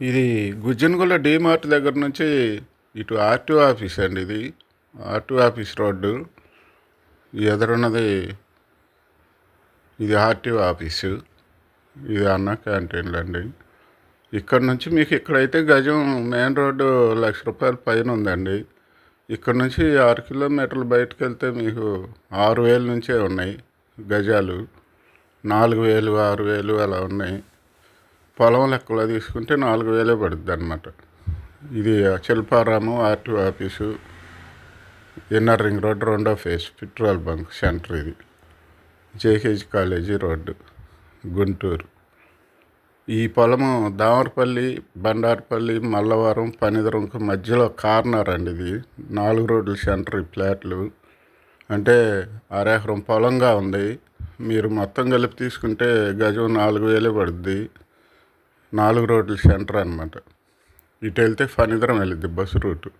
ఇది గుజ్జనగూడ డీమార్ట్ దగ్గర నుంచి ఇటు ఆర్టీఓ ఆఫీస్ అండి. ఇది ఆర్టీఓ ఆఫీస్ రోడ్డు. ఈ ఎదురున్నది ఇది ఆర్టీఓ ఆఫీసు. ఇది అన్న క్యాంటీన్లు అండి. ఇక్కడ నుంచి మీకు ఇక్కడైతే గజం మెయిన్ రోడ్డు ₹1,00,000 పైన ఉందండి. ఇక్కడ నుంచి 6 కిలోమీటర్లు బయటకు వెళ్తే మీకు 6,000 నుంచే ఉన్నాయి గజాలు. 4,000, 6,000 అలా ఉన్నాయి. పొలం లెక్కలో తీసుకుంటే 4,000 పడుద్ది అనమాట. ఇది Shilparamam RTO office, inner ring road, రెండో ఫేజ్, పెట్రోల్ బంక్ సెంటర్. ఇది జేకేజీ కాలేజీ రోడ్డు, గుంటూరు. ఈ పొలము దామరపల్లి, బండారపల్లి, మల్లవరం, పనిదరంకు మధ్యలో కార్నర్ అండి. ఇది 4 రోడ్ల సెంటర్. ఈ ఫ్లాట్లు అంటే అరెకరం పొలంగా ఉంది. మీరు మొత్తం కలిపి తీసుకుంటే గజం 4,000 పడుద్ది. 4 రోడ్ల సెంటర్ అనమాట. ఇటు వెళ్తే ఫణిధరం వెళ్ళిద్ది బస్సు రూటు.